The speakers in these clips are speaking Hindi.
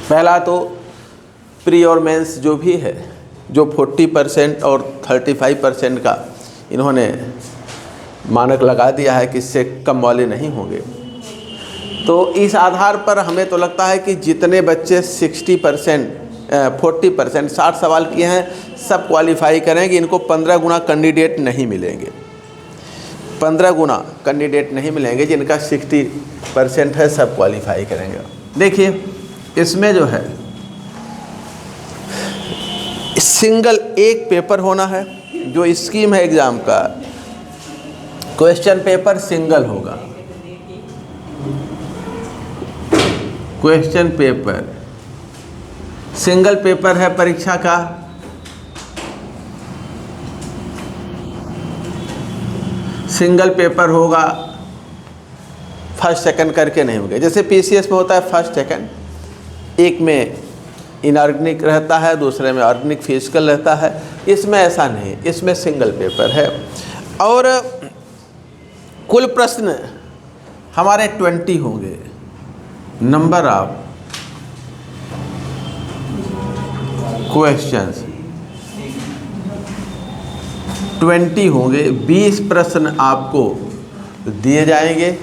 पहला तो प्री और मेंस जो भी है, जो 40% और 35% का इन्होंने मानक लगा दिया है कि इससे कम वाले नहीं होंगे। तो इस आधार पर हमें तो लगता है कि जितने बच्चे 40% 60 सवाल किए हैं सब क्वालिफाई करेंगे। इनको 15 गुना कैंडिडेट नहीं मिलेंगे, 15 गुना कैंडिडेट नहीं मिलेंगे। जिनका 60% है सब क्वालिफाई करेंगे। देखिए इसमें जो है सिंगल एक पेपर होना है। जो स्कीम है एग्ज़ाम का, क्वेश्चन पेपर सिंगल होगा। क्वेश्चन पेपर सिंगल पेपर है परीक्षा का। सिंगल पेपर होगा, फर्स्ट सेकंड करके नहीं होगा। जैसे पीसीएस में होता है फर्स्ट सेकंड, एक में इनऑर्गेनिक रहता है, दूसरे में ऑर्गेनिक फिजिकल रहता है। इसमें ऐसा नहीं, इसमें सिंगल पेपर है। और कुल प्रश्न हमारे 20 होंगे। नंबर ऑफ क्वेश्चंस 20 होंगे। 20 प्रश्न आपको दिए जाएंगे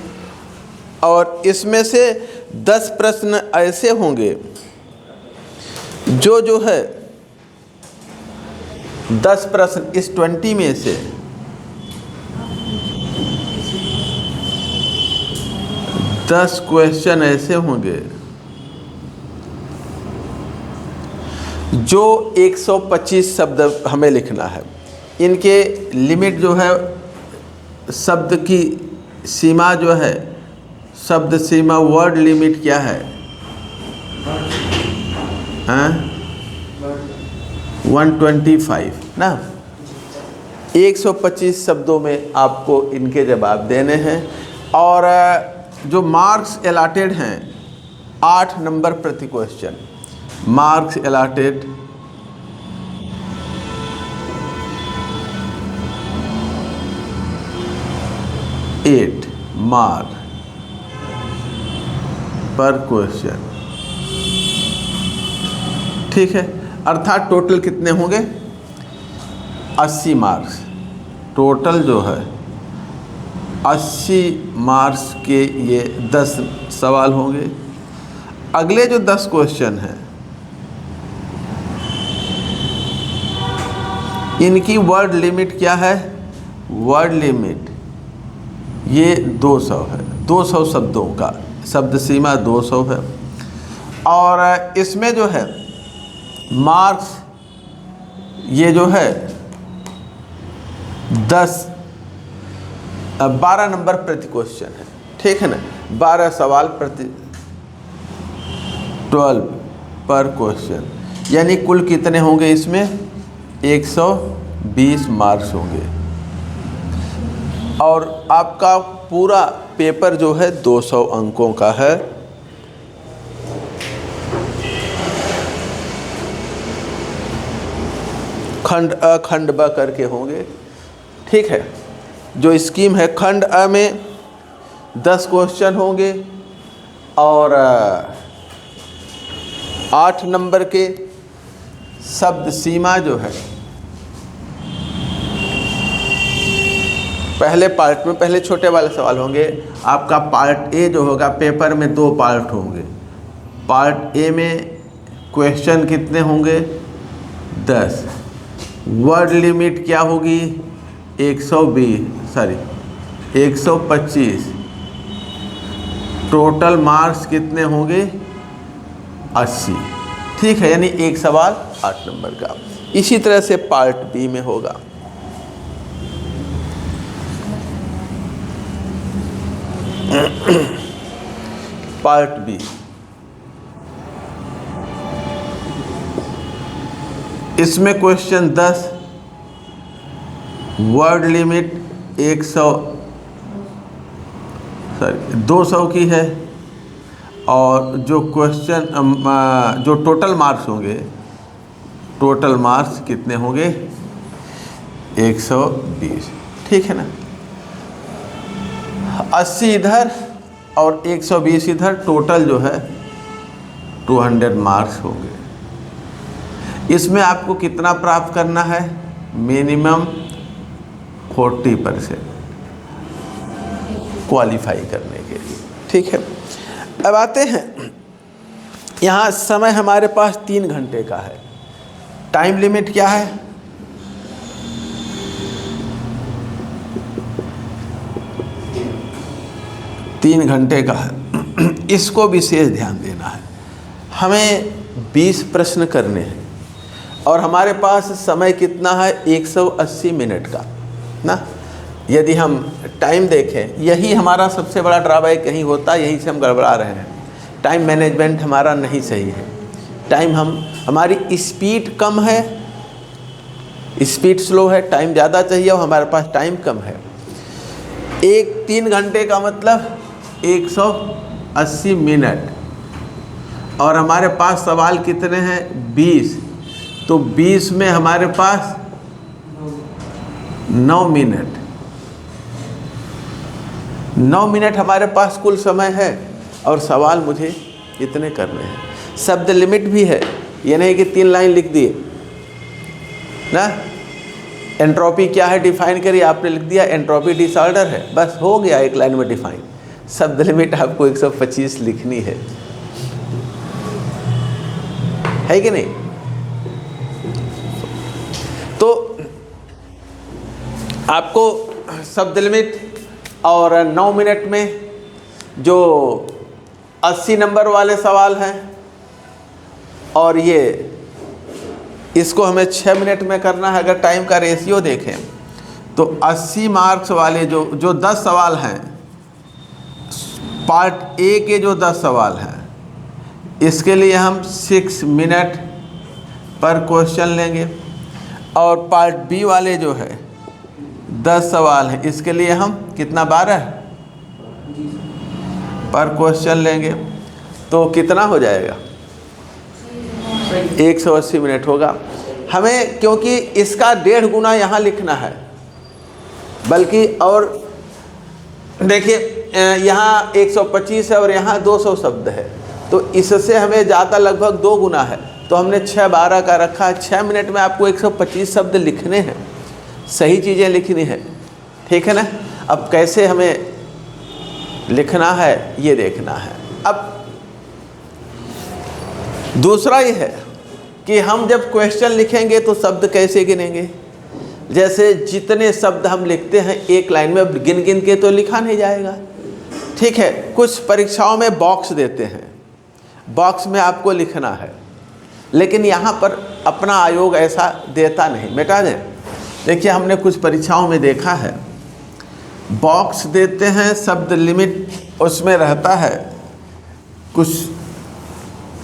और इसमें से 10 प्रश्न ऐसे होंगे जो है 10 प्रश्न इस 20 में से 10 क्वेश्चन ऐसे होंगे जो 125 शब्द हमें लिखना है। इनके लिमिट जो है, शब्द की सीमा जो है, शब्द सीमा वर्ड लिमिट क्या है? 125 ना। 125 शब्दों में आपको इनके जवाब देने हैं। और जो मार्क्स अलॉटेड हैं 8 नंबर प्रति क्वेश्चन। मार्क्स अलॉटेड 8 मार्क पर क्वेश्चन। ठीक है, अर्थात टोटल कितने होंगे? 80 मार्क्स। टोटल जो है 80 मार्क्स के ये 10 सवाल होंगे। अगले जो 10 क्वेश्चन हैं इनकी वर्ड लिमिट क्या है? वर्ड लिमिट ये 200 है। 200 शब्दों का शब्द सीमा 200 है। और इसमें जो है मार्क्स ये जो है 12 नंबर प्रति क्वेश्चन है। ठीक है ना, 12 सवाल प्रति 12 पर क्वेश्चन, यानी कुल कितने होंगे इसमें? 120 मार्क्स होंगे। और आपका पूरा पेपर जो है 200 अंकों का है। खंड अ खंड ब करके होंगे। ठीक है, जो स्कीम है खंड अ में 10 क्वेश्चन होंगे और 8 नंबर के शब्द सीमा जो है पहले पार्ट में, पहले छोटे वाले सवाल होंगे। आपका पार्ट ए जो होगा पेपर में 2 पार्ट होंगे। पार्ट ए में क्वेश्चन कितने होंगे? 10। वर्ड लिमिट क्या होगी? 125। टोटल मार्क्स कितने होंगे? 80। ठीक है, यानी एक सवाल 8 नंबर का। इसी तरह से पार्ट बी में होगा। पार्ट बी इसमें क्वेश्चन 10, वर्ड लिमिट 200 की है। और जो क्वेश्चन जो टोटल मार्क्स होंगे, टोटल मार्क्स कितने होंगे? 120। ठीक है ना, 80 इधर और 120 इधर, टोटल जो है 200 मार्क्स होंगे। इसमें आपको कितना प्राप्त करना है? मिनिमम 40% क्वालिफाई करने के लिए। ठीक है, अब आते हैं, यहाँ समय हमारे पास 3 घंटे का है। टाइम लिमिट क्या है? 3 घंटे का है। इसको विशेष ध्यान देना है। हमें 20 प्रश्न करने हैं और हमारे पास समय कितना है? 180 मिनट का ना। यदि हम टाइम देखें, यही हमारा सबसे बड़ा ड्रॉबैक यही होता है, यहीं से हम गड़बड़ा रहे हैं। टाइम मैनेजमेंट हमारा नहीं सही है। हमारी स्पीड कम है, स्पीड स्लो है, टाइम ज़्यादा चाहिए और हमारे पास टाइम कम है। 3 घंटे का मतलब 180 मिनट, और हमारे पास सवाल कितने हैं? 20। तो 20 में हमारे पास 9 मिनट, 9 मिनट हमारे पास कुल समय है और सवाल मुझे इतने करने हैं। शब्द लिमिट भी है, ये नहीं कि 3 लाइन लिख दिए ना। एंट्रोपी क्या है डिफाइन करिए, आपने लिख दिया एंट्रोपी डिसऑर्डर है, बस हो गया 1 लाइन में डिफाइन। शब्द लिमिट आपको 125 लिखनी है कि नहीं? तो आपको शब्द लिमिट और 9 मिनट में जो 80 नंबर वाले सवाल हैं, और ये इसको हमें 6 मिनट में करना है। अगर टाइम का रेशियो देखें तो 80 मार्क्स वाले जो 10 सवाल हैं, पार्ट ए के जो 10 सवाल हैं, इसके लिए हम 6 मिनट पर क्वेश्चन लेंगे, और पार्ट बी वाले जो है 10 सवाल हैं, इसके लिए हम कितना 12 पर क्वेश्चन लेंगे। तो कितना हो जाएगा? 180 मिनट होगा। हमें क्योंकि इसका 1.5 गुना यहाँ लिखना है, बल्कि और देखिए यहाँ 125 है और यहाँ 200 शब्द है, तो इससे हमें ज़्यादा लगभग 2 गुना है। तो हमने 6-12 का रखा है। 6 मिनट में आपको 125 शब्द लिखने हैं, सही चीज़ें लिखनी है। ठीक है ना? अब कैसे हमें लिखना है ये देखना है। अब दूसरा ये है कि हम जब क्वेश्चन लिखेंगे तो शब्द कैसे गिनेंगे? जैसे जितने शब्द हम लिखते हैं 1 लाइन में, गिन गिन के तो लिखा नहीं जाएगा। ठीक है, कुछ परीक्षाओं में बॉक्स देते हैं, बॉक्स में आपको लिखना है, लेकिन यहाँ पर अपना आयोग ऐसा देता नहीं। मिटा दें। देखिए हमने कुछ परीक्षाओं में देखा है, बॉक्स देते हैं, शब्द लिमिट उसमें रहता है। कुछ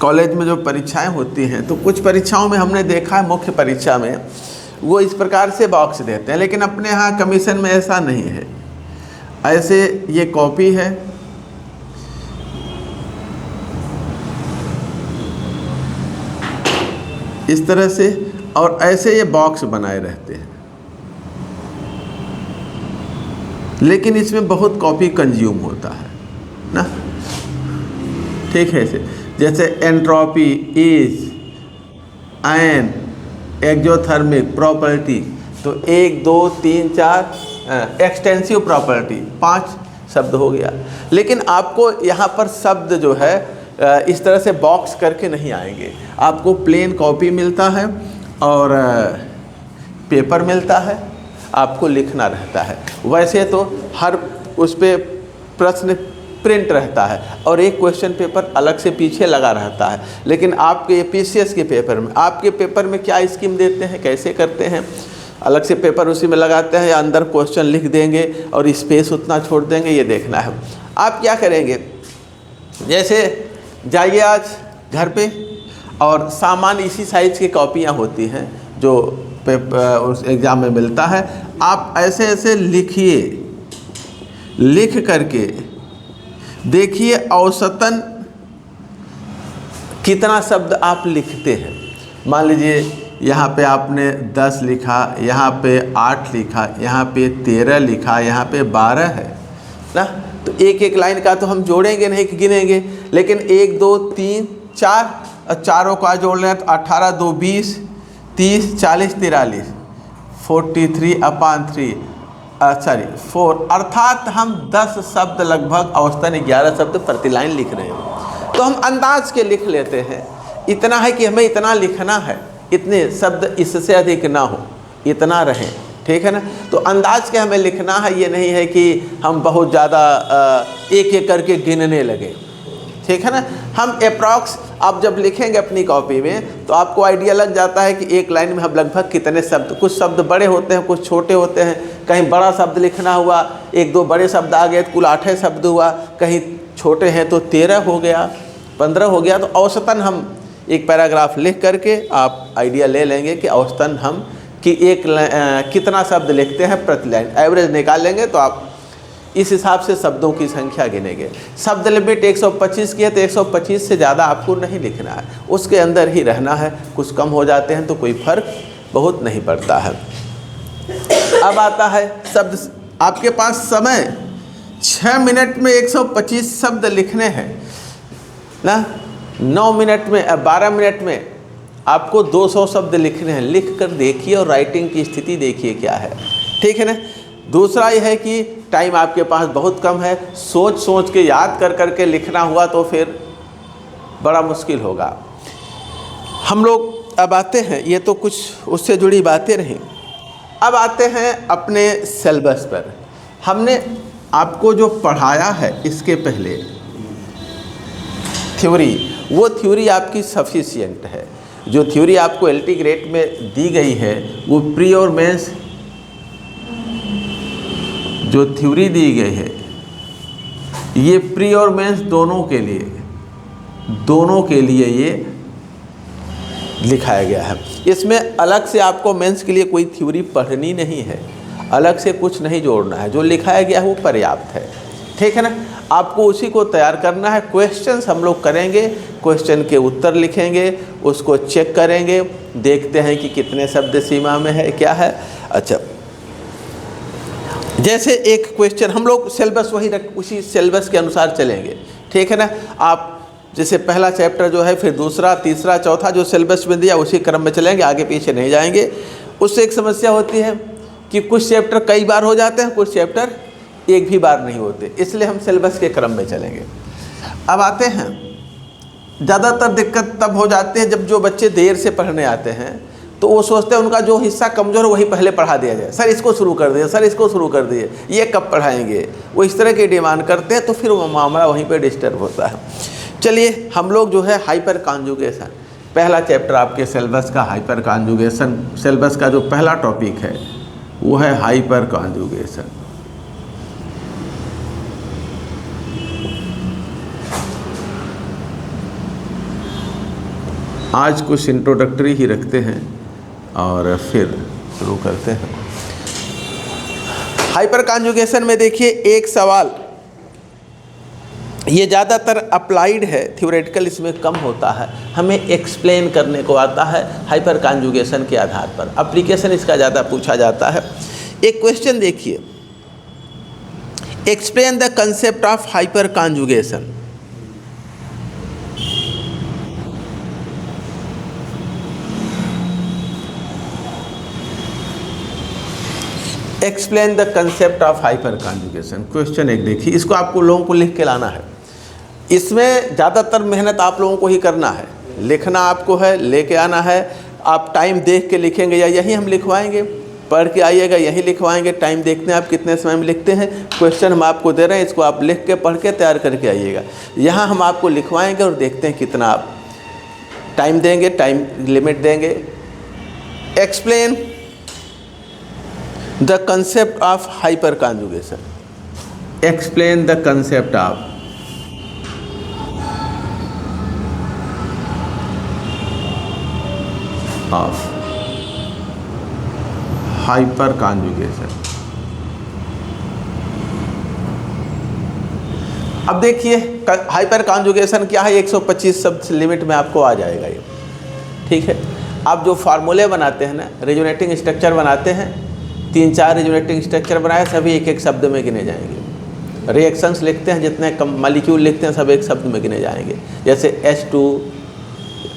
कॉलेज में जो परीक्षाएं होती हैं, तो कुछ परीक्षाओं में हमने देखा है, मुख्य परीक्षा में वो इस प्रकार से बॉक्स देते हैं, लेकिन अपने यहाँ कमीशन में ऐसा नहीं है। ऐसे ये कॉपी है, इस तरह से, और ऐसे ये बॉक्स बनाए रहते हैं, लेकिन इसमें बहुत कॉपी कंज्यूम होता है ना। ठीक है, जैसे entropy, is, an, exothermic property, तो 1 2 3 4 एक्सटेंसिव प्रॉपर्टी 5 शब्द हो गया। लेकिन आपको यहाँ पर शब्द जो है इस तरह से बॉक्स करके नहीं आएंगे। आपको प्लेन कॉपी मिलता है और पेपर मिलता है, आपको लिखना रहता है। वैसे तो हर उस पे प्रश्न प्रिंट रहता है और एक क्वेश्चन पेपर अलग से पीछे लगा रहता है, लेकिन आपके पीसीएस के पेपर में, आपके पेपर में क्या स्कीम देते हैं, कैसे करते हैं? अलग से पेपर उसी में लगाते हैं या अंदर क्वेश्चन लिख देंगे और स्पेस उतना छोड़ देंगे, ये देखना है। आप क्या करेंगे, जैसे जाइए आज घर पे और सामान्य इसी साइज़ की कॉपियाँ होती हैं जो उस एग्ज़ाम में मिलता है। आप ऐसे ऐसे लिखिए, लिख करके देखिए औसतन कितना शब्द आप लिखते हैं। मान लीजिए यहाँ पे आपने 10 लिखा, यहाँ पे 8 लिखा, यहाँ पे 13 लिखा, यहाँ पे 12 है ना। तो एक एक लाइन का तो हम जोड़ेंगे नहीं कि गिनेंगे, लेकिन 1 2 3 4 और चारों का जोड़ लें तो 18 2 20 30 40 43 43/3 4, अर्थात हम 10 शब्द लगभग औसतन 11 शब्द प्रति लाइन लिख रहे हैं। तो हम अंदाज के लिख लेते हैं, इतना है कि हमें इतना लिखना है, इतने शब्द इससे अधिक ना हो, इतना रहे, ठीक है ना। तो अंदाज के हमें लिखना है, ये नहीं है कि हम बहुत ज़्यादा एक एक करके गिनने लगे, ठीक है ना। हम अप्रॉक्स आप जब लिखेंगे अपनी कॉपी में तो आपको आइडिया लग जाता है कि एक लाइन में हम लगभग कितने शब्द, कुछ शब्द बड़े होते हैं, कुछ छोटे होते हैं, कहीं बड़ा शब्द लिखना हुआ, 1 2 बड़े शब्द आ गए तो कुल 8 शब्द हुआ, कहीं छोटे हैं तो 13 हो गया, 15 हो गया। तो औसतन हम एक पैराग्राफ लिख करके आप आइडिया ले लेंगे कि औसतन हम कि कितना शब्द लिखते हैं प्रति लाइन, एवरेज निकाल लेंगे तो आप इस हिसाब से शब्दों की संख्या गिनेंगे। शब्द लिमिट 125 की है तो 125 से ज़्यादा आपको नहीं लिखना है, उसके अंदर ही रहना है। कुछ कम हो जाते हैं तो कोई फर्क बहुत नहीं पड़ता है। अब आता है शब्द, आपके पास समय 6 मिनट में 125 शब्द लिखने हैं ना, 9 मिनट में 12 मिनट में आपको 200 शब्द लिखने हैं। लिख कर देखिए और राइटिंग की स्थिति देखिए क्या है, ठीक है ना। दूसरा यह है कि टाइम आपके पास बहुत कम है, सोच सोच के याद कर कर के लिखना हुआ तो फिर बड़ा मुश्किल होगा। हम लोग अब आते हैं, ये तो कुछ उससे जुड़ी बातें रहीं, अब आते हैं अपने सिलेबस पर। हमने आपको जो पढ़ाया है इसके पहले थ्योरी, वो थ्योरी आपकी सफिशिएंट है। जो थ्योरी आपको LT ग्रेड में दी गई है वो प्री और मेंस, जो थ्योरी दी गई है ये प्री और मेंस दोनों के लिए ये लिखाया गया है। इसमें अलग से आपको मेंस के लिए कोई थ्योरी पढ़नी नहीं है, अलग से कुछ नहीं जोड़ना है, जो लिखाया गया है वो पर्याप्त है, ठीक है ना। आपको उसी को तैयार करना है। क्वेश्चंस हम लोग करेंगे, क्वेश्चन के उत्तर लिखेंगे, उसको चेक करेंगे, देखते हैं कि कितने शब्द सीमा में है, क्या है। अच्छा, जैसे एक क्वेश्चन हम लोग सिलेबस वही उसी सिलेबस के अनुसार चलेंगे, ठीक है ना। आप जैसे पहला चैप्टर जो है, फिर दूसरा, तीसरा, चौथा जो सिलेबस में दिया उसी क्रम में चलेंगे, आगे पीछे नहीं जाएंगे। उससे एक समस्या होती है कि कुछ चैप्टर कई बार हो जाते हैं, कुछ चैप्टर एक भी बार नहीं होते, इसलिए हम सिलेबस के क्रम में चलेंगे। अब आते हैं, ज़्यादातर दिक्कत तब हो जाती है जब जो बच्चे देर से पढ़ने आते हैं तो वो सोचते हैं उनका जो हिस्सा कमज़ोर है वही पहले पढ़ा दिया जाए, सर इसको शुरू कर दिए, सर इसको शुरू कर दिए, ये कब पढ़ाएंगे, वो इस तरह की डिमांड करते हैं, तो फिर वो मामला वहीं पे डिस्टर्ब होता है। चलिए, हम लोग जो है हाइपर कॉन्जुगेशन, पहला चैप्टर आपके सिलेबस का हाइपर कॉन्जुगेशन, सिलेबस का जो पहला टॉपिक है वो है हाइपर कॉन्जुगेशन। आज कुछ इंट्रोडक्टरी ही रखते हैं और फिर शुरू करते हैं। हाइपर कॉन्जुगेशन में देखिए एक सवाल, ये ज़्यादातर अप्लाइड है, थ्योरेटिकल इसमें कम होता है, हमें एक्सप्लेन करने को आता है हाइपर कॉन्जुगेशन के आधार पर, एप्लीकेशन इसका ज़्यादा पूछा जाता है। एक क्वेश्चन देखिए, explain the concept of hyper conjugation. Explain the concept of hyper conjugation, question एक देखिए, इसको आपको लोगों को लिख के लाना है। इसमें ज़्यादातर मेहनत आप लोगों को ही करना है, लिखना आपको है, लेके आना है। आप टाइम देख के लिखेंगे या यही हम लिखवाएंगे, पढ़ के आइएगा यही लिखवाएंगे, टाइम देखते हैं आप कितने समय में लिखते हैं। क्वेश्चन हम आपको दे रहे हैं, इसको आप लिख के पढ़ के तैयार करके आइएगा, यहाँ हम आपको लिखवाएंगे और देखते हैं कितना आप टाइम देंगे, टाइम लिमिट देंगे। Explain the concept of hyper conjugation, explain the concept of hyper conjugation. अब देखिए हाइपर कॉन्जुगेशन क्या है, 125 शब्द लिमिट में आपको आ जाएगा ये, ठीक है। आप जो फार्मूले बनाते हैं ना, रिजोनेटिंग स्ट्रक्चर बनाते हैं, 3-4 रिजोनेटिंग स्ट्रक्चर बनाए, सभी एक एक शब्द में गिने जाएंगे। रिएक्शंस लिखते हैं, जितने कम मॉलिक्यूल लिखते हैं सब एक शब्द में गिने जाएंगे। जैसे H2,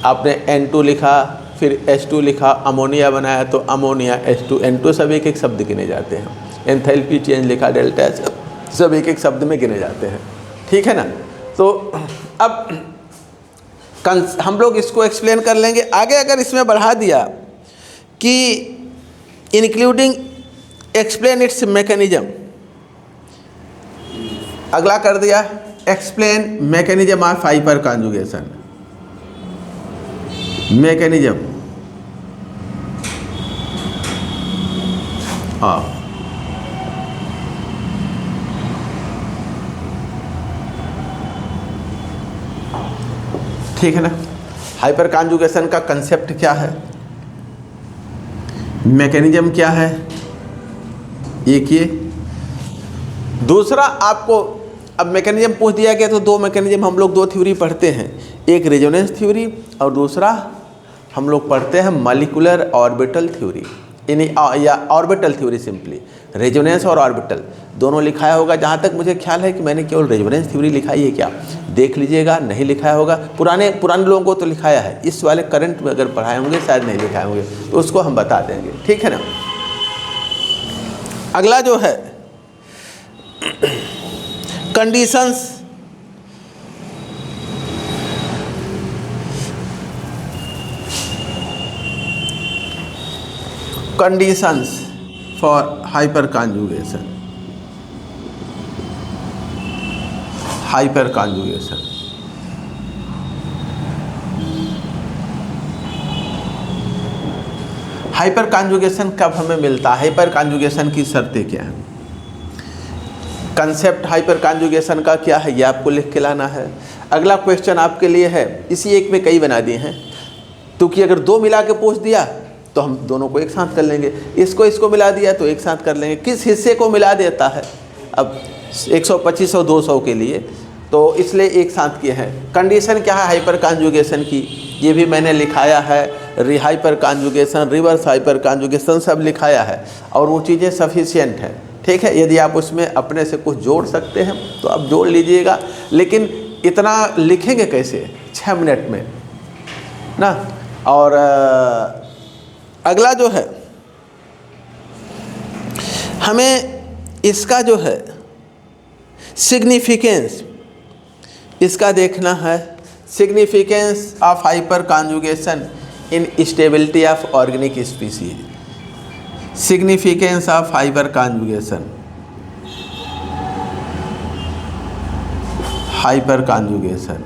आपने N2 लिखा, फिर H2 लिखा, अमोनिया बनाया तो अमोनिया, H2, N2 सब एक एक शब्द गिने जाते हैं। एंथैल्पी चेंज लिखा, डेल्टा H, सब एक एक शब्द में गिने जाते हैं, ठीक है ना। तो अब हम लोग इसको एक्सप्लेन कर लेंगे आगे। अगर इसमें बढ़ा दिया कि इंक्लूडिंग एक्सप्लेन इट्स मैकेनिज्म, अगला कर दिया explain mechanism of hyper conjugation, mechanism ठीक है ना। हाइपर कॉन्जुगेशन का कंसेप्ट क्या है, मैकेनिज्म क्या है, एक ये। दूसरा आपको अब मैकेनिज्म पूछ दिया गया तो दो मैकेनिज्म हम लोग दो थ्योरी पढ़ते हैं, एक रेजोनेंस थ्योरी और दूसरा हम लोग पढ़ते हैं मॉलिक्यूलर ऑर्बिटल थ्योरी, या ऑर्बिटल थ्योरी सिंपली। रेजोनेंस और ऑर्बिटल दोनों लिखाया होगा, जहाँ तक मुझे ख्याल है कि मैंने केवल रेजोनेंस थ्योरी लिखाई है क्या, देख लीजिएगा, नहीं लिखाया होगा। पुराने लोगों को तो लिखाया है, इस वाले करंट में अगर पढ़ाए होंगे शायद नहीं लिखाए होंगे, तो उसको हम बता देंगे, ठीक है ना। अगला जो है conditions, conditions for hyper conjugation, hyperconjugation. Hyper conjugation कब हमें मिलता है, हाइपर कॉन्जुगेशन की शर्तें क्या हैं, कंसेप्ट हाइपर कॉन्जुगेशन का क्या है, ये आपको लिख के लाना है। अगला क्वेश्चन आपके लिए है, इसी एक में कई बना दिए हैं, क्योंकि अगर दो मिला के पूछ दिया तो हम दोनों को एक साथ कर लेंगे, इसको मिला दिया तो एक साथ कर लेंगे। किस हिस्से को मिला देता है, अब 125 और 200 के लिए, तो इसलिए एक साथ किए हैं। कंडीशन क्या है हाइपर कॉन्जुगेशन की, ये भी मैंने लिखाया है, hyper conjugation, reverse hyper conjugation सब लिखाया है, और वो चीज़ें सफिशिएंट हैं, ठीक है। यदि आप उसमें अपने से कुछ जोड़ सकते हैं तो आप जोड़ लीजिएगा, लेकिन इतना लिखेंगे कैसे 6 मिनट में ना। और अगला जो है हमें इसका जो है सिग्निफिकेंस, इसका देखना है, significance of hyperconjugation in stability of organic species, significance of hyperconjugation, hyperconjugation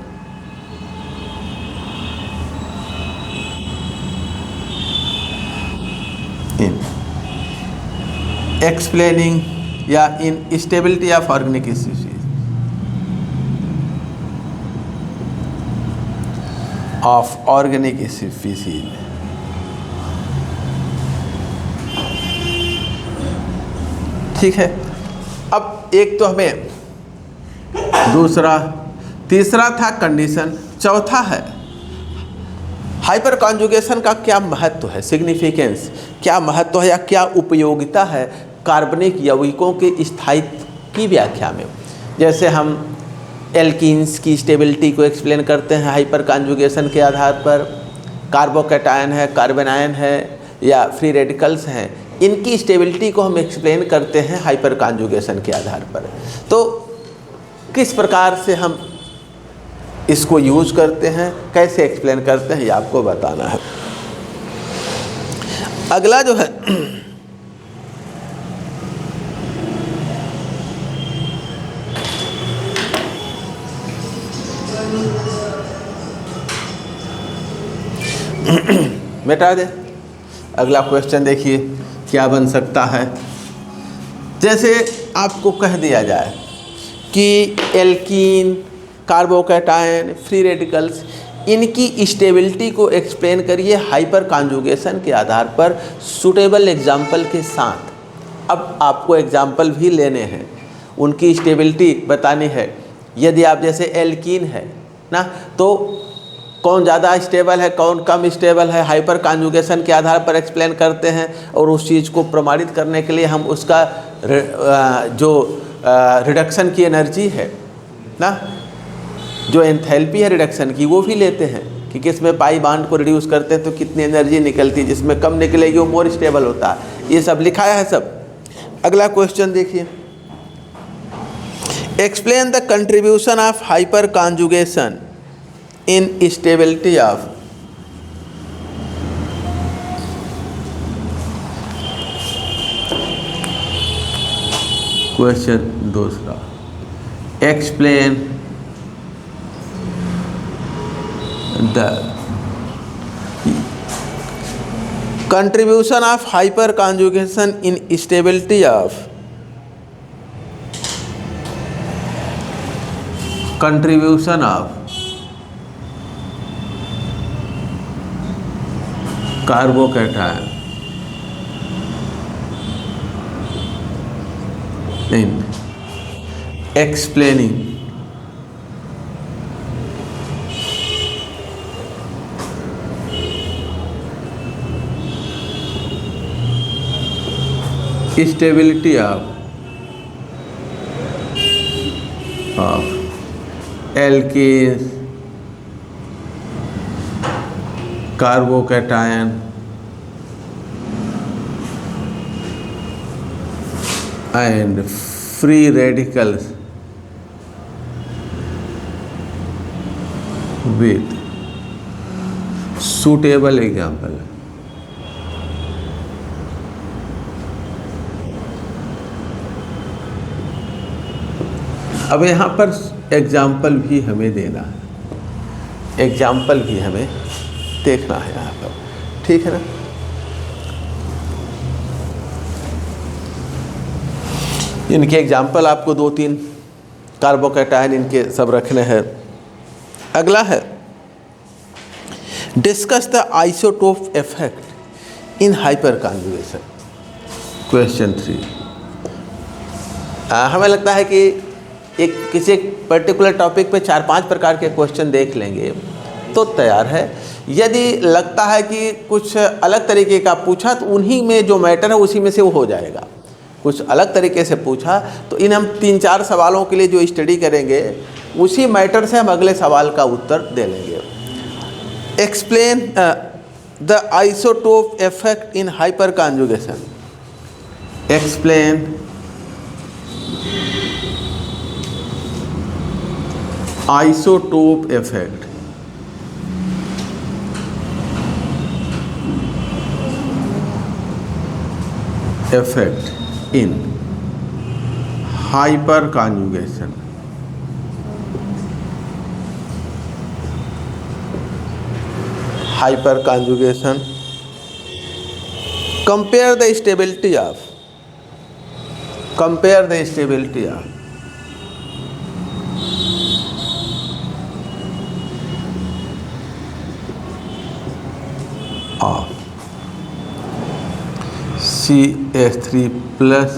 in explaining या in stability of organic species, of organic species. ठीक है। अब एक तो हमें दूसरा, तीसरा था कंडीशन, चौथा है हाइपर कॉन्जुगेशन का क्या महत्व है, सिग्निफिकेंस क्या महत्व है या क्या उपयोगिता है कार्बनिक यौगिकों के स्थायित्व की व्याख्या में। जैसे हम एल्कीन्स की स्टेबिलिटी को एक्सप्लेन करते हैं हाइपर कॉन्जुगेशन के आधार पर, कार्बोकैटायन है, कार्बेनायन है या फ्री रेडिकल्स हैं, इनकी स्टेबिलिटी को हम एक्सप्लेन करते हैं हाइपर कॉन्जुगेशन के आधार पर। तो किस प्रकार से हम इसको यूज करते हैं, कैसे एक्सप्लेन करते हैं, ये आपको बताना है। अगला जो है मिटा दे। अगला क्वेश्चन देखिए क्या बन सकता है। जैसे आपको कह दिया जाए कि एल्कीन, कार्बोकैटायन, फ्री रेडिकल्स, इनकी स्टेबिलिटी को एक्सप्लेन करिए हाइपर कॉन्जुगेशन के आधार पर सूटेबल एग्जाम्पल के साथ। अब आपको एग्जाम्पल भी लेने हैं, उनकी स्टेबिलिटी बतानी है। यदि आप जैसे एल्कीन है ना, तो कौन ज़्यादा स्टेबल है, कौन कम स्टेबल है, हाइपर कॉन्जुगेशन के आधार पर एक्सप्लेन करते हैं। और उस चीज़ को प्रमाणित करने के लिए हम उसका जो रिडक्शन की एनर्जी है ना, जो एंथैल्पी है रिडक्शन की, वो भी लेते हैं कि किसमें पाई बांड को रिड्यूस करते हैं तो कितनी एनर्जी निकलती है, जिसमें कम निकलेगी वो मोर स्टेबल होता है। ये सब लिखा है सब। अगला क्वेश्चन देखिए, explain the contribution of hyperconjugation in stability of. Question दूसरा, explain the contribution of hyperconjugation in stability of contribution of carbocation in explaining stability of alkenes, carbocation and free radicals with suitable example। अब यहाँ पर एग्जाम्पल भी हमें देना है, एग्जाम्पल भी हमें देखना है यहाँ पर, ठीक है ना। इनके एग्जाम्पल आपको 2-3 कार्बोकैटायन इनके सब रखने हैं। अगला है discuss the isotope effect in hyper conjugation. Question 3, हमें लगता है कि एक किसी पर्टिकुलर टॉपिक पे 4-5 प्रकार के क्वेश्चन देख लेंगे तो तैयार है। यदि लगता है कि कुछ अलग तरीके का पूछा तो उन्हीं में जो मैटर है उसी में से वो हो जाएगा। कुछ अलग तरीके से पूछा तो इन हम 3-4 सवालों के लिए जो स्टडी करेंगे उसी मैटर से हम अगले सवाल का उत्तर दे लेंगे। Explain the isotope effect in hyper conjugation. Explain isotope effect in hyper conjugation. Hyper conjugation, compare the stability of, compare the stability of CH3 plus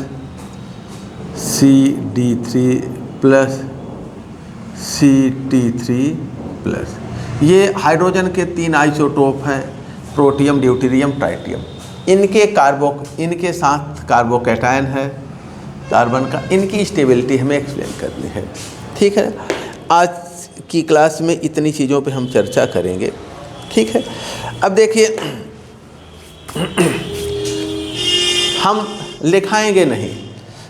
CD3 plus CT3 plus. ये हाइड्रोजन के 3 आइसोटोप हैं, प्रोटियम, ड्यूटेरियम, ट्राइटियम। इनके साथ कार्बोकैटायन है कार्बन का, इनकी स्टेबिलिटी हमें एक्सप्लेन करनी है, ठीक है। आज की क्लास में इतनी चीज़ों पे हम चर्चा करेंगे, ठीक है। अब देखिए हम लिखाएंगे नहीं,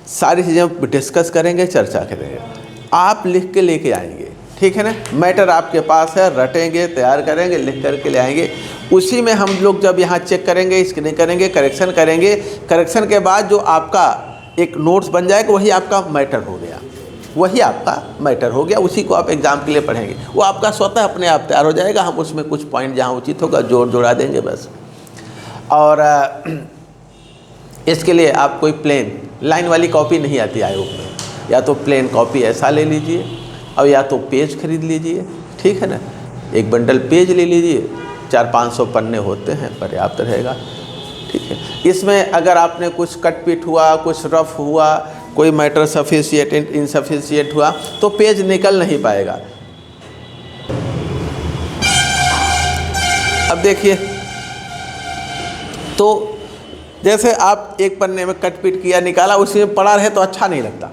सारी चीज़ें डिस्कस करेंगे, चर्चा करेंगे। आप लिख के लेके आएंगे, ठीक है ना। मैटर आपके पास है, रटेंगे, तैयार करेंगे, लिख करके ले आएंगे। उसी में हम लोग जब यहाँ चेक करेंगे, स्क्रीनिंग करेंगे, करेक्शन करेंगे, करेक्शन के बाद जो आपका एक नोट्स बन जाएगा वही आपका मैटर हो गया, वही आपका मैटर हो गया। उसी को आप एग्ज़ाम के लिए पढ़ेंगे, वो आपका स्वतः अपने आप तैयार हो जाएगा। हम उसमें कुछ पॉइंट जहाँ उचित होगा जोड़ा देंगे बस। और इसके लिए आप कोई प्लेन लाइन वाली कॉपी नहीं आती आयोग में, या तो प्लेन कॉपी ऐसा ले लीजिए और या तो पेज खरीद लीजिए, ठीक है ना। एक बंडल पेज ले लीजिए, 400-500 पन्ने होते हैं, पर्याप्त रहेगा, ठीक है। इसमें अगर आपने कुछ कट पीट हुआ, कुछ रफ हुआ, कोई मैटर सफिशिएंट इनसफिशिएंट हुआ तो पेज निकल नहीं पाएगा। अब देखिए, तो जैसे आप एक पन्ने में कट पीट किया, निकाला, उसी में पड़ा रहे तो अच्छा नहीं लगता,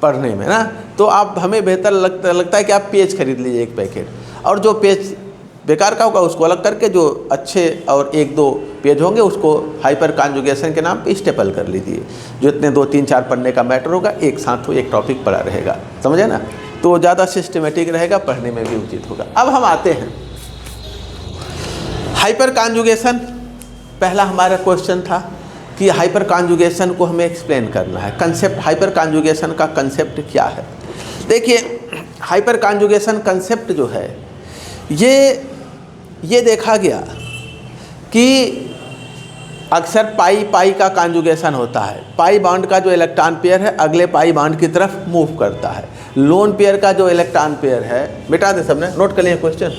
पढ़ने में ना, तो आप हमें बेहतर लगता है कि आप पेज खरीद लीजिए एक पैकेट, और जो पेज बेकार का होगा उसको अलग करके जो अच्छे और 1-2 पेज होंगे उसको हाइपर कॉन्जुगेशन के नाम पे स्टेपल कर लीजिए। जो इतने 2-3-4 पढ़ने का मैटर होगा एक साथ हो, एक टॉपिक पढ़ा रहेगा, समझे ना, तो ज़्यादा सिस्टमेटिक रहेगा, पढ़ने में भी उचित होगा। अब हम आते हैं हाइपर कॉन्जुगेशन। पहला हमारा क्वेश्चन था कि हाइपर कॉन्जुगेशन को हमें एक्सप्लेन करना है, कंसेप्ट हाइपर कॉन्जुगेशन का कंसेप्ट क्या है। देखिए हाइपर कॉन्जुगेशन कंसेप्ट जो है ये देखा गया कि अक्सर पाई का कॉन्जुगेशन होता है। पाई बॉन्ड का जो इलेक्ट्रॉन पेयर है अगले पाई बॉन्ड की तरफ मूव करता है। लोन पेयर का जो इलेक्ट्रॉन पेयर है, मिटा दे सबने, नोट कर लिए क्वेश्चन।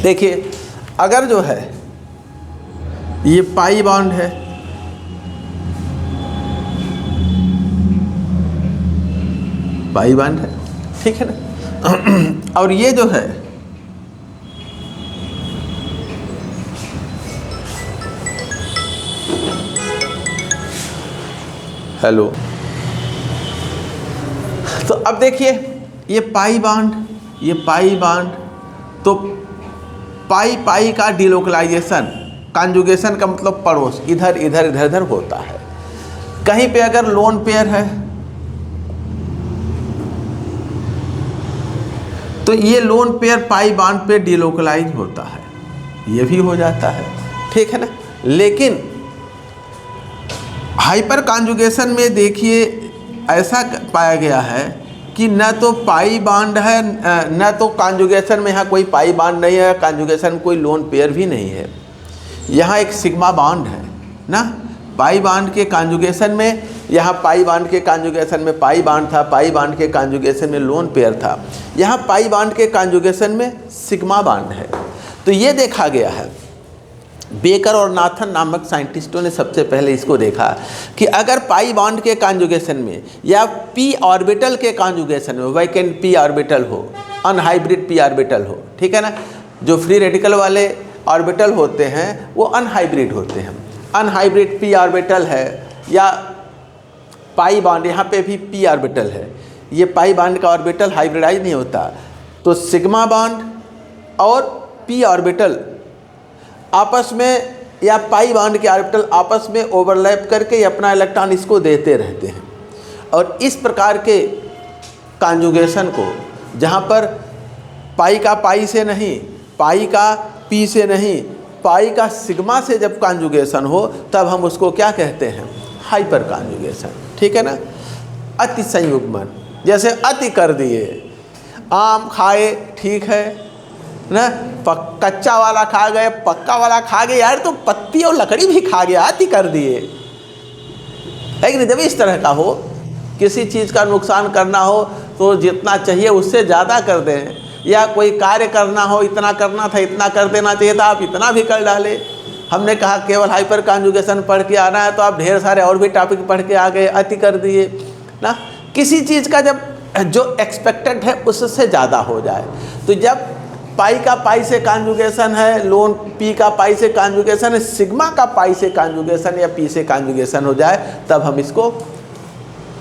देखिए अगर जो है ये पाई बॉन्ड है, पाई बॉन्ड है, ठीक है ना, और ये जो है हेलो, तो अब देखिए ये पाई बॉन्ड, ये पाई बॉन्ड, तो पाई का डिलोकलाइजेशन, कॉन्जुगेशन का मतलब पड़ोस, इधर इधर इधर इधर होता है। कहीं पे अगर लोन पेयर है तो ये लोन पेयर पाई बॉन्ड पे डिलोकलाइज होता है, ये भी हो जाता है, ठीक है ना। लेकिन हाइपर कॉन्जुगेशन में देखिए ऐसा पाया गया है कि न तो पाई बॉन्ड है, न तो कॉन्जुगेशन में यहाँ कोई पाई बॉन्ड नहीं है, कॉन्जुगेशन कोई लोन पेयर भी नहीं है, यहाँ एक सिग्मा बॉन्ड है ना। पाई बॉन्ड के कॉन्जुगेशन में, यहाँ पाई बॉन्ड के कॉन्जुगेशन में पाई बॉन्ड था, पाई बॉन्ड के कॉन्जुगेशन में लोन पेयर था, यहाँ पाई बॉन्ड के कॉन्जुगेशन में सिग्मा बॉन्ड है। तो ये देखा गया है, बेकर और नाथन नामक साइंटिस्टों ने सबसे पहले इसको देखा कि अगर पाई बॉन्ड के कॉन्जुगेशन में या पी ऑर्बिटल के कॉन्जुगेशन में वैकेंट पी ऑर्बिटल हो, अनहाइब्रिड पी ऑर्बिटल हो, ठीक है ना, जो फ्री रेडिकल वाले ऑर्बिटल होते हैं वो अनहाइब्रिड होते हैं। अनहाइब्रिड पी ऑर्बिटल है या पाई बॉन्ड, यहाँ पे भी पी ऑर्बिटल है, ये पाई बॉन्ड का ऑर्बिटल हाइब्रिडाइज नहीं होता, तो सिग्मा बॉन्ड और पी ऑर्बिटल आपस में या पाई बॉन्ड के ऑर्बिटल आपस में ओवरलैप करके अपना इलेक्ट्रॉन इसको देते रहते हैं। और इस प्रकार के कॉन्जुगेशन को, जहाँ पर पाई का पाई से नहीं, पाई का पी से नहीं, पाई का सिग्मा से जब कॉन्जुगेशन हो तब हम उसको क्या कहते हैं, हाइपर कॉन्जुगेशन, ठीक है ना। अति संयुग्मन, जैसे अति कर दिए, आम खाए ठीक है ना, कच्चा वाला खा गए, पक्का वाला खा गए, यार तो पत्ती और लकड़ी भी खा गया, अति कर दिए, है कि नहीं। जब इस तरह का हो, किसी चीज़ का नुकसान करना हो तो जितना चाहिए उससे ज़्यादा कर दें, या कोई कार्य करना हो, इतना करना था इतना कर देना चाहिए था, आप इतना भी कर डाले। हमने कहा केवल हाइपर कॉन्जुगेशन पढ़ के आना है, तो आप ढेर सारे और भी टॉपिक पढ़ के आ गए, अति कर दिए ना। किसी चीज़ का जब जो एक्सपेक्टेड है उससे ज़्यादा हो जाए, तो जब पाई का पाई से कॉन्जुगेशन है, लोन पी का पाई से कॉन्जुगेशन है, सिग्मा का पाई से कॉन्जुगेशन या पी से कॉन्जुगेशन हो जाए, तब हम इसको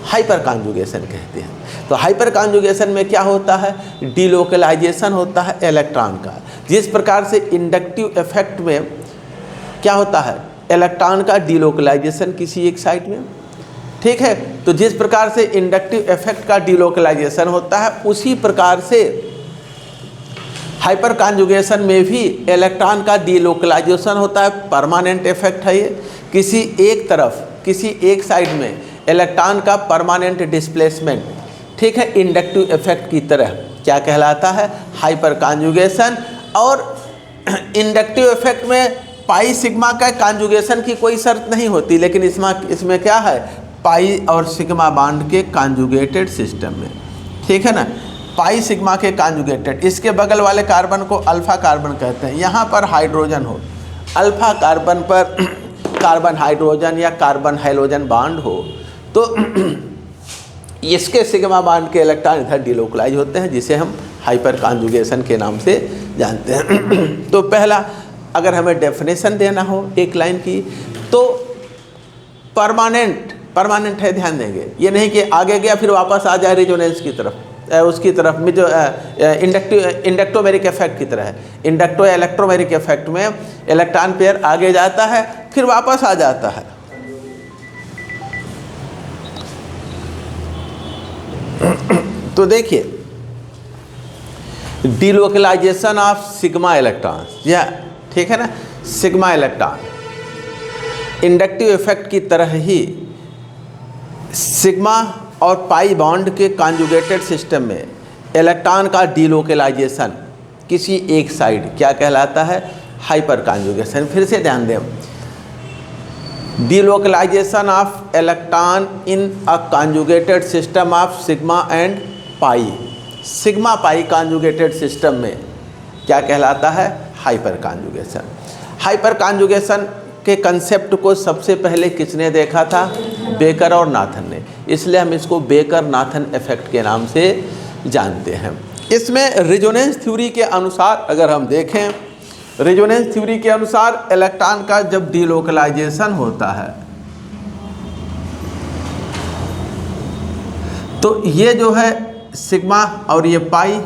हाइपर कॉन्जुगेशन कहते हैं। तो हाइपर कॉन्जुगेशन में क्या होता है, डिलोकलाइजेशन होता है इलेक्ट्रॉन का। जिस प्रकार से इंडक्टिव इफेक्ट में क्या होता है, इलेक्ट्रॉन का डिलोकलाइजेशन किसी एक साइड में, ठीक है। तो जिस प्रकार से इंडक्टिव इफेक्ट का डिलोकलाइजेशन होता है, उसी प्रकार से हाइपर कॉन्जुगेशन में भी इलेक्ट्रॉन का डिलोकलाइजेशन होता है। परमानेंट इफेक्ट है ये, किसी एक तरफ, किसी एक साइड में इलेक्ट्रॉन का परमानेंट डिस्प्लेसमेंट, ठीक है, इंडक्टिव इफेक्ट की तरह क्या कहलाता है, हाइपर कॉन्जुगेशन। और इंडक्टिव इफेक्ट में पाई सिग्मा का कॉन्जुगेशन की कोई शर्त नहीं होती, लेकिन इसमें क्या है, पाई और सिग्मा बॉन्ड के कॉन्जुगेटेड सिस्टम में, ठीक है ना, पाई सिग्मा के कॉन्जुगेटेड। इसके बगल वाले कार्बन को अल्फा कार्बन कहते हैं। यहाँ पर हाइड्रोजन हो, अल्फा कार्बन पर कार्बन हाइड्रोजन या कार्बन हाइड्रोजन बॉन्ड हो, तो इसके सिग्मा बांड के इलेक्ट्रॉन इधर डिलोकलाइज होते हैं, जिसे हम हाइपर कॉन्जुगेशन के नाम से जानते हैं। तो पहला, अगर हमें डेफिनेशन देना हो एक लाइन की, तो परमानेंट है, ध्यान देंगे। ये नहीं कि आगे गया फिर वापस आ जाए रेजोनेंस की तरफ, उसकी तरफ में जो इंडक्टोमेरिक इफेक्ट की तरह है। इंडक्टो इलेक्ट्रोमेरिक इफेक्ट में इलेक्ट्रॉन पेयर आगे जाता है फिर वापस आ जाता है। तो देखिए, डिलोकलाइजेशन ऑफ सिग्मा इलेक्ट्रॉन्स, या ठीक है ना, सिग्मा इलेक्ट्रॉन इंडक्टिव इफेक्ट की तरह ही सिग्मा और पाई बॉन्ड के कॉन्जुगेटेड सिस्टम में इलेक्ट्रॉन का डिलोकलाइजेशन किसी एक साइड क्या कहलाता है? Hyper conjugation. फिर से ध्यान दें, delocalisation of electron in a conjugated system of sigma and pi, sigma pi conjugated system में क्या कहलाता है? Hyper conjugation. हाइपर कॉन्जुगेशन के कंसेप्ट को सबसे पहले किसने देखा था? बेकर और नाथन ने, इसलिए हम इसको बेकर नाथन इफेक्ट के नाम से जानते हैं। इसमें रेजोनेंस थ्योरी के अनुसार अगर हम देखें, रेजोनेंस थ्योरी के अनुसार इलेक्ट्रॉन का जब डिलोकलाइजेशन होता है तो ये जो है सिग्मा और ये पाई,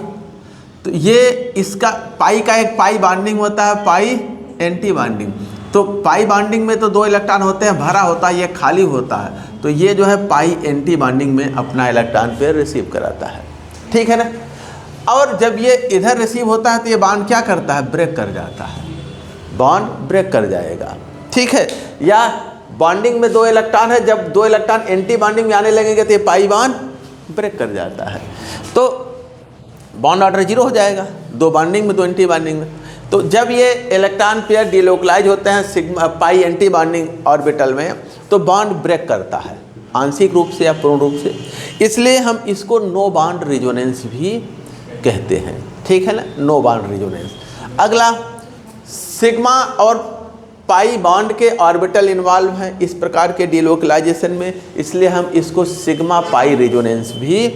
तो ये इसका पाई का एक पाई बॉन्डिंग होता है, पाई एंटी बॉन्डिंग। तो पाई बॉन्डिंग में तो दो इलेक्ट्रॉन होते हैं, भरा होता है, ये खाली होता है। तो ये जो है पाई एंटी बॉन्डिंग में अपना इलेक्ट्रॉन पेयर रिसीव कराता है, ठीक है ना। और जब ये इधर रिसीव होता है तो ये बॉन्ड क्या करता है? ब्रेक कर जाता है, बॉन्ड ब्रेक कर जाएगा, ठीक है। या बॉन्डिंग में दो इलेक्ट्रॉन है, जब दो इलेक्ट्रॉन एंटी बॉन्डिंग में आने लगेंगे तो ये पाई बॉन्ड ब्रेक कर जाता है, तो बॉन्ड ऑर्डर 0 हो जाएगा, दो बॉन्डिंग में दो एंटी बॉन्डिंग में। तो जब ये इलेक्ट्रॉन पेयर डिलोकलाइज होते हैं sigma pi anti bonding orbital में, तो बॉन्ड ब्रेक करता है आंशिक रूप से या पूर्ण रूप से, इसलिए हम इसको नो बॉन्ड रेजोनेंस भी कहते हैं, ठीक है ना, नो बॉन्ड रेजोनेंस। अगला, सिग्मा और पाई बॉन्ड के ऑर्बिटल इन्वॉल्व हैं इस प्रकार के डिलोकलाइजेशन में, इसलिए हम इसको सिग्मा पाई रेजोनेंस भी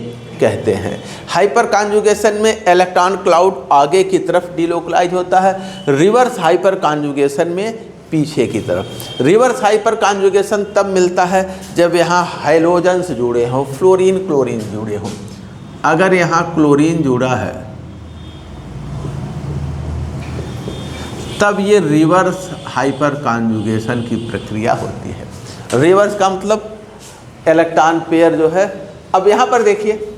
कहते हैं। हाइपर कॉन्जुगेशन में इलेक्ट्रॉन क्लाउड आगे की तरफ डिलोकलाइज होता है, रिवर्स हाइपर कॉन्जुगेशन में पीछे की तरफ। रिवर्स हाइपर कॉन्जुगेशन तब मिलता है जब यहाँ हाइड्रोजन्स जुड़े हों, फ्लोरीन क्लोरीन जुड़े हों। अगर यहाँ क्लोरीन जुड़ा है तब ये रिवर्स हाइपर कॉन्जुगेशन की प्रक्रिया होती है। रिवर्स का मतलब इलेक्ट्रॉन पेयर जो है, अब यहाँ पर देखिए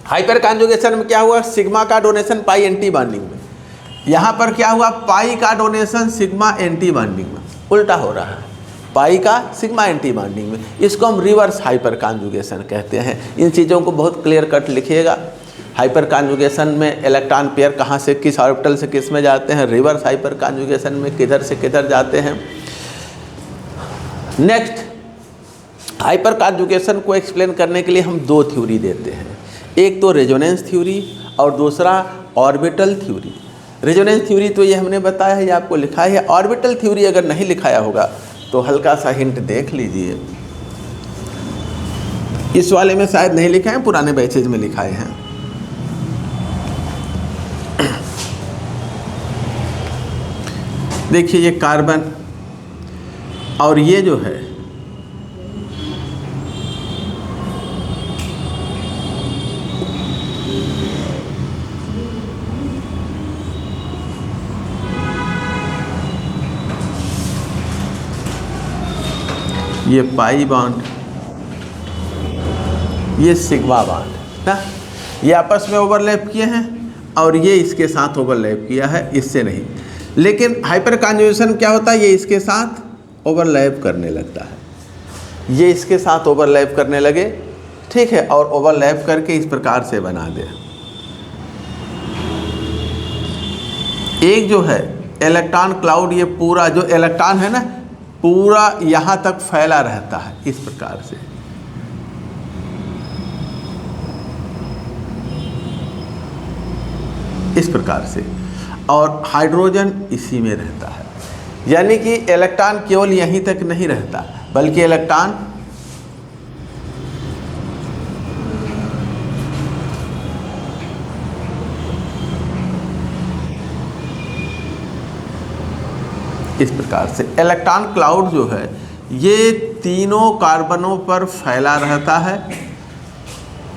हाइपर कॉन्जुगेशन में क्या हुआ? सिग्मा का डोनेशन पाई एंटी बॉन्डिंग में, यहाँ पर क्या हुआ? पाई का डोनेशन सिग्मा एंटी बॉन्डिंग में, उल्टा हो रहा है, पाई का सिग्मा एंटी बॉन्डिंग में। इसको हम रिवर्स हाइपर कॉन्जुगेशन कहते हैं। इन चीज़ों को बहुत क्लियर कट लिखिएगा। हाइपर कॉन्जुगेशन में इलेक्ट्रॉन पेयर कहाँ से किस ऑर्बिटल से किस में जाते हैं, रिवर्स हाइपर कॉन्जुगेशन में किधर से किधर जाते हैं। नेक्स्ट, हाइपर कॉन्जुगेशन को एक्सप्लेन करने के लिए हम दो थ्योरी देते हैं, एक तो रेजोनेंस थ्योरी और दूसरा ऑर्बिटल थ्योरी। रेजोनेंस थ्योरी तो ये हमने बताया है, ये आपको लिखा है। ऑर्बिटल थ्योरी अगर नहीं लिखाया होगा तो हल्का सा हिंट देख लीजिए, इस वाले में शायद नहीं लिखा है, पुराने बैचेज में लिखाए हैं। देखिए ये कार्बन और ये जो है ये पाई बॉन्ड, ये सिग्मा बॉन्ड ना, ये आपस में ओवरलैप किए हैं और ये इसके साथ ओवरलैप किया है, इससे नहीं। लेकिन हाइपर कॉन्जुगेशन क्या होता है? ये इसके साथ ओवरलैप करने लगता है, ये इसके साथ ओवरलैप करने लगे, ठीक है, और ओवरलैप करके इस प्रकार से बना दे। एक जो है इलेक्ट्रॉन क्लाउड, ये पूरा जो इलेक्ट्रॉन है ना पूरा यहाँ तक फैला रहता है इस प्रकार से, इस प्रकार से, और हाइड्रोजन इसी में रहता है। यानी कि इलेक्ट्रॉन केवल यहीं तक नहीं रहता, बल्कि इलेक्ट्रॉन इस प्रकार से इलेक्ट्रॉन क्लाउड जो है ये तीनों कार्बनों पर फैला रहता है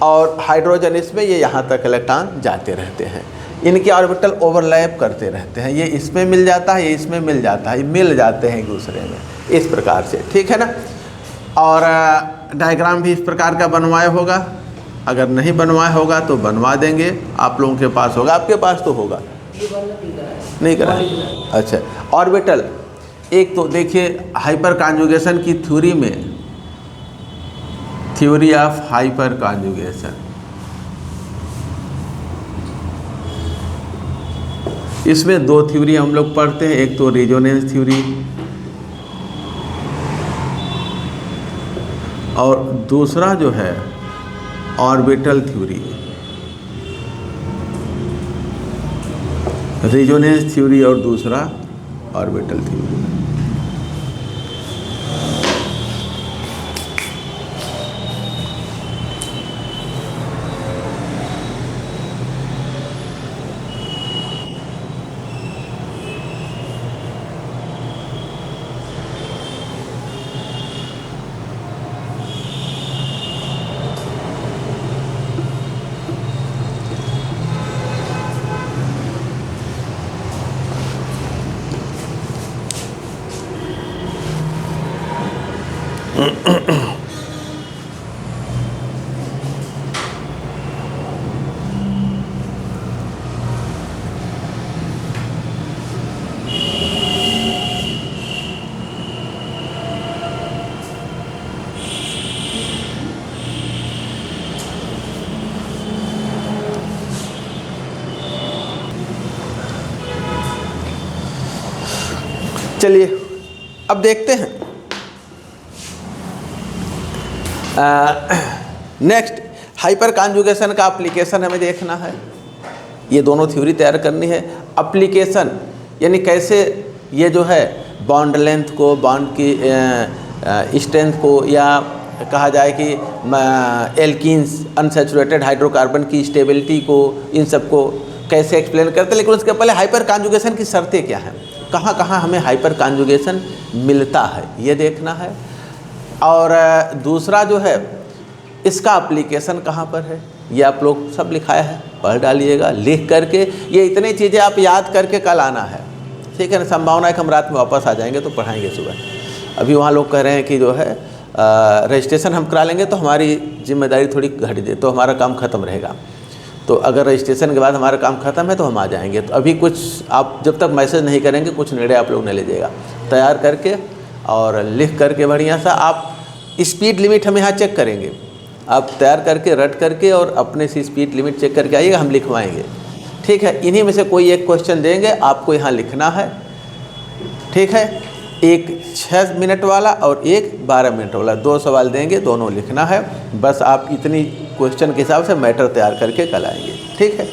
और हाइड्रोजन इसमें, ये यहाँ तक इलेक्ट्रॉन जाते रहते हैं। इनके ऑर्बिटल ओवरलैप करते रहते हैं, ये इसमें मिल जाता है, ये इसमें मिल जाता है, ये मिल जाते हैं एक दूसरे में, इस प्रकार से, ठीक है ना। और डायग्राम भी इस प्रकार का बनवाया होगा, अगर नहीं बनवाया होगा तो बनवा देंगे, आप लोगों के पास होगा, आपके पास तो होगा, नहीं करा है? अच्छा, ऑर्बिटल एक तो देखिए हाइपर कॉन्जुगेशन की थ्योरी में, थ्योरी ऑफ हाइपर कॉन्जुगेशन, इसमें दो थ्योरी हम लोग पढ़ते हैं, एक तो रेजोनेंस थ्योरी और दूसरा जो है ऑर्बिटल थ्योरी। रेजोनेंस थ्योरी और दूसरा ऑर्बिटल थ्योरी। चलिए अब देखते हैं नेक्स्ट हाइपर कॉन्जुगेशन का एप्लीकेशन हमें देखना है। ये दोनों थ्योरी तैयार करनी है। एप्लीकेशन यानी कैसे ये जो है बॉन्ड लेंथ को, बॉन्ड की स्ट्रेंथ को, या कहा जाए कि एल्कीन्स अनसैचुरेटेड हाइड्रोकार्बन की स्टेबिलिटी को, इन सब को कैसे एक्सप्लेन करते हैं। लेकिन उसके पहले हाइपर कॉन्जुगेशन की शर्तें क्या हैं, कहाँ कहाँ हमें हाइपर कॉन्जुगेशन मिलता है, ये देखना है। और दूसरा जो है इसका एप्लीकेशन कहाँ पर है, ये आप लोग सब लिखाया है, पढ़ डालिएगा लिख करके। ये इतनी चीज़ें आप याद करके कल आना है, ठीक है ना। संभावना है कि हम रात में वापस आ जाएंगे तो पढ़ाएंगे सुबह। अभी वहाँ लोग कह रहे हैं कि जो है रजिस्ट्रेशन हम करा लेंगे तो हमारी जिम्मेदारी थोड़ी घट जाए, तो हमारा काम ख़त्म रहेगा। तो अगर रजिस्ट्रेशन के बाद हमारा काम ख़त्म है तो हम आ जाएंगे। तो अभी कुछ आप जब तक मैसेज नहीं करेंगे कुछ निर्णय आप लोग नहीं लीजिएगा, तैयार करके और लिख करके बढ़िया सा। आप स्पीड लिमिट हम यहाँ चेक करेंगे, आप तैयार करके रट करके और अपने से स्पीड लिमिट चेक करके आइएगा, हम लिखवाएंगे, ठीक है। इन्हीं में से कोई एक क्वेश्चन देंगे, आपको यहाँ लिखना है, ठीक है। एक 6 मिनट वाला और एक 12 मिनट वाला, 2 सवाल देंगे, दोनों लिखना है। बस आप इतनी क्वेश्चन के हिसाब से मैटर तैयार करके कल आएंगे, ठीक है।